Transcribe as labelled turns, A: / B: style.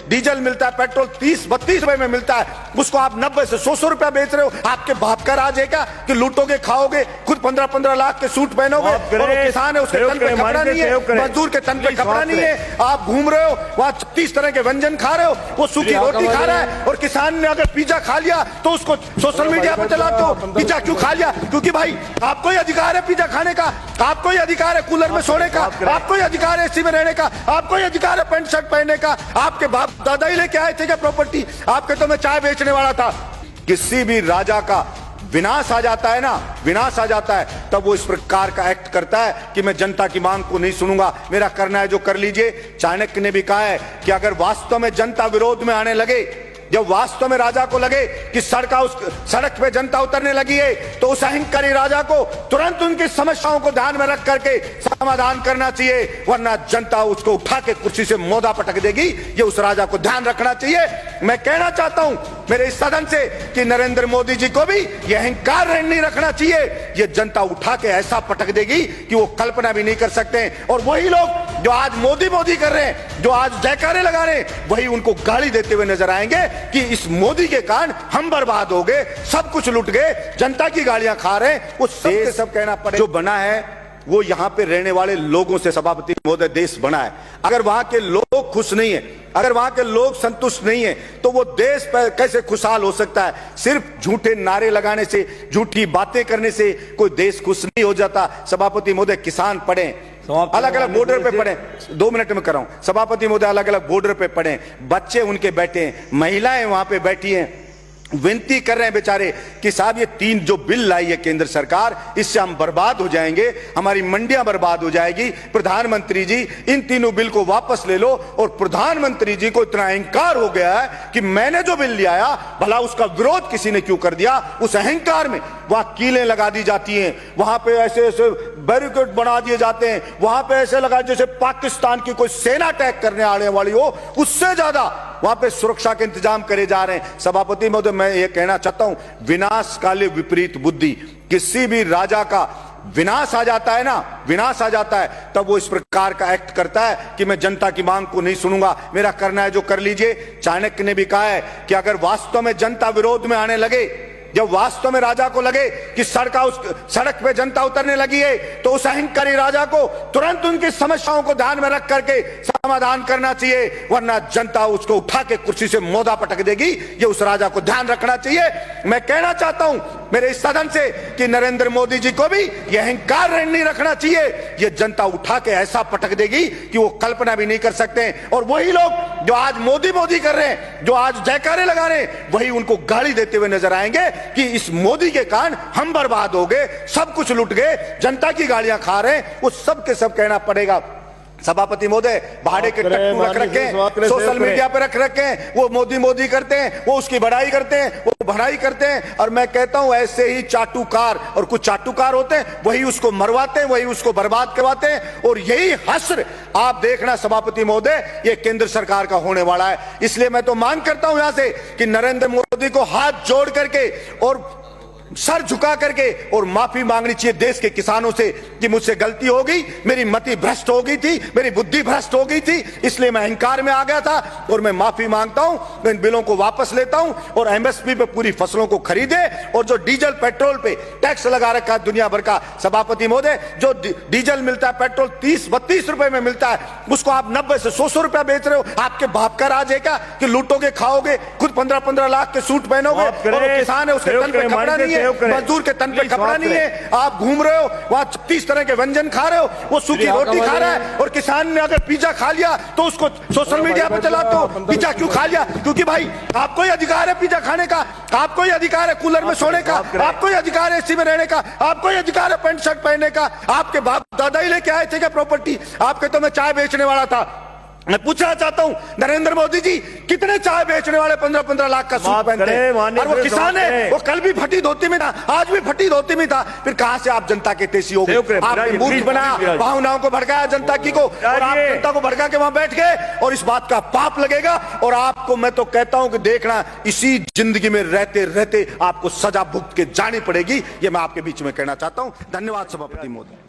A: Diesel मिलता है, petrol 30-32 रुपए में मिलता है, उसको आप 90 से 100 रुपया बेच रहे हो। आपके बाप का राज है क्या कि लूटोगे, खाओगे, खुद 15-15 लाख के सूट पहनोगे, और किसान है उसके तन पे कपड़ा नहीं है, मजदूर के तन पे कपड़ा नहीं है, आप घूम रहे हो वहां 36 तरह के व्यंजन खा रहे हो, वो सूखी रोटी खा रहा है, और किसान ने अगर पिज्जा खा लिया तो उसको सोशल मीडिया पे चलाते हो। पिज्जा क्यों खा लिया? क्योंकि भाई आपको ही अधिकार है पिज्जा खाने का, आपको ही अधिकार है कूलर में सोने का, आपको ही अधिकार है एसी में रहने का, आपको ही अधिकार है पैंट शर्ट पहनने का। आपके बाप दादा ही लेके आए थे क्या प्रॉपर्टी? आपके तो मैं चाय बेचने वाला था। किसी भी राजा का विनाश आ जाता है ना, विनाश आ जाता है, तब वो इस प्रकार का एक्ट करता है कि मैं जनता की मांग को नहीं सुनूंगा, मेरा करना है जो कर लीजिए। चाणक्य ने भी कहा है कि अगर वास्तव में जनता विरोध में आने लगे, जब वास्तव में राजा को लगे कि सड़क पे जनता उतरने लगी है, तो उस अहंकारी राजा को तुरंत उनकी समस्याओं को ध्यान में रख करके समाधान करना चाहिए, वरना जनता उसको उठा के कुर्सी से मोदा पटक देगी। ये उस राजा को ध्यान रखना चाहिए। मैं कहना चाहता हूं मेरे इस सदन से कि नरेंद्र मोदी जी को भी ये अहंकार नहीं रखना चाहिए। ये जनता उठा के ऐसा पटक देगी कि वो कल्पना भी नहीं कर सकते। और वही लोग जो आज मोदी मोदी कर रहे हैं, जो आज जयकारे लगा रहे हैं, वही उनको गाली देते हुए नजर आएंगे कि इस मोदी के कारण हम बर्बाद हो गए, सब कुछ लुट गए, जनता की गालियां खा रहे हैं। वो सब कहना पड़े। जो बना है वो यहाँ पे रहने वाले लोगों से सभापति महोदय देश बना है। अगर वहां के लोग खुश नहीं है, अगर वहां के लोग संतुष्ट नहीं है, तो वो देश कैसे खुशहाल हो सकता है? सिर्फ झूठे नारे लगाने से, झूठी बातें करने से कोई देश खुश नहीं हो जाता। सभापति महोदय किसान पढ़े, अलग अलग बॉर्डर पे पड़े, 2 मिनट में कर रहा हूं। सभापति महोदय अलग अलग बॉर्डर पे पड़े, बच्चे उनके बैठे हैं, महिलाएं वहां पे बैठी हैं, विनती कर रहे हैं बेचारे कि साहब ये 3 जो बिल लाई है केंद्र सरकार, इससे हम बर्बाद हो जाएंगे, हमारी मंडियां बर्बाद हो जाएगी। प्रधानमंत्री जी इन तीनों बिल को वापस ले लो। और प्रधानमंत्री जी को इतना अहंकार हो गया है कि मैंने जो बिल ले आया, भला उसका विरोध किसी ने क्यों कर दिया? उस अहंकार में वहां कीलें लगा दी जाती हैं, वहां पे ऐसे ऐसे बैरिकेड बना दिए जाते हैं, वहां पे ऐसे लगा जैसे पाकिस्तान की कोई सेना अटैक करने आने वाली हो, उससे ज्यादा वहां पे सुरक्षा के इंतजाम करे जा रहे हैं। सभापति महोदय मैं ये कहना चाहता हूं, विनाश काले विपरीत बुद्धि। किसी भी राजा का विनाश आ जाता है ना, विनाश आ जाता है, तब वो इस प्रकार का एक्ट करता है कि मैं जनता की मांग को नहीं सुनूंगा, मेरा करना है जो कर लीजिए। चाणक्य ने भी कहा है कि अगर वास्तव में जनता विरोध में आने लगे, जब वास्तव में राजा को लगे कि सड़क पे जनता उतरने लगी है, तो उस अहंकारी राजा को तुरंत उनकी समस्याओं को ध्यान में रख करके समाधान करना चाहिए, वरना जनता उसको उठा के कुर्सी से मोदा पटक देगी। ये उस राजा को ध्यान रखना चाहिए। मैं कहना चाहता हूं मेरे इस सदन से कि नरेंद्र मोदी जी को भी ये अहंकार नहीं रखना चाहिए। ये जनता उठा के ऐसा पटक देगी कि वो कल्पना भी नहीं कर सकते। और वही लोग जो आज मोदी मोदी कर रहे हैं, जो आज जयकारे लगा रहे हैं, वही उनको गाली देते हुए नजर आएंगे कि इस मोदी के कारण हम बर्बाद हो गए, सब कुछ लुट गए, जनता की गालियां खा रहे हैं। वो सब के सब कहना पड़ेगा। सभापति महोदय भाड़े के टट्टू रख रखे हैं, सोशल मीडिया पे रख रखे हैं, वो मोदी मोदी करते हैं, वो उसकी बड़ाई करते हैं, वो भड़ाई करते हैं। और मैं कहता हूं ऐसे ही चाटुकार, और कुछ चाटुकार होते हैं, वही उसको मरवाते हैं, वही उसको बर्बाद करवाते हैं। और यही हश्र आप देखना सभापति महोदय, ये केंद्र सरकार का होने वाला है। इसलिए मैं तो मांग करता हूं यहां से कि नरेंद्र मोदी को हाथ जोड़ करके और सर झुका करके और माफी मांगनी चाहिए देश के किसानों से कि मुझसे गलती हो गई, मेरी मति भ्रष्ट हो गई थी, मेरी बुद्धि भ्रष्ट हो गई थी, इसलिए मैं अहंकार में आ गया था और मैं माफी मांगता हूं। मैं इन बिलों को वापस लेता हूं और एमएसपी पे पूरी फसलों को खरीदे। और जो डीजल पेट्रोल पे टैक्स लगा रखा है दुनिया भर का, सभापति महोदय जो डीजल मिलता है, पेट्रोल 30-32 रुपए में मिलता है, उसको आप 90 से 100 रुपया बेच रहे हो। आपके बाप का राज है क्या कि लूटोगे, खाओगे, खुद 15-15 लाख के सूट पहनोगे, और किसान है उसके तन पे कपड़ा नहीं है, मजदूर के तन पे कपड़ा नहीं है, आप घूम रहे हो वहां 36 तरह के व्यंजन खा रहे हो, वो सूखी रोटी खा रहा है। और किसान ने अगर पिज्जा खा लिया तो उसको सोशल मीडिया पे चलाते हो। पिज्जा क्यों खा लिया? क्योंकि भाई आपको ही अधिकार है पिज्जा खाने का, आपको ही अधिकार है कूलर में सोने का, आपको ही अधिकार है एसी में रहने का, आपको ही अधिकार है पैंट शर्ट पहनने का। आपके बाप दादा ही लेके आए थे क्या प्रॉपर्टी? आपके तो मैं चाय बेचने वाला था। मैं पूछना चाहता हूं नरेंद्र मोदी जी, कितने चाय बेचने वाले 15-15 लाख का सूट पहनते हैं? और वो किसान है, वो कल भी फटी धोती में था, आज भी फटी धोती में था। फिर कहां से आप जनता के तेजी हो गए? आपने मूर्ख बनाया, भावनाओं को भड़काया जनता की को, और आप जनता को भड़का के वहां बैठ गए। और इस बात का पाप लगेगा। और आपको मैं तो कहता हूं कि देखना, इसी जिंदगी में रहते रहते आपको सजा भुगत के जानी पड़ेगी। ये मैं आपके बीच में कहना चाहता हूं। धन्यवाद सभापति महोदय।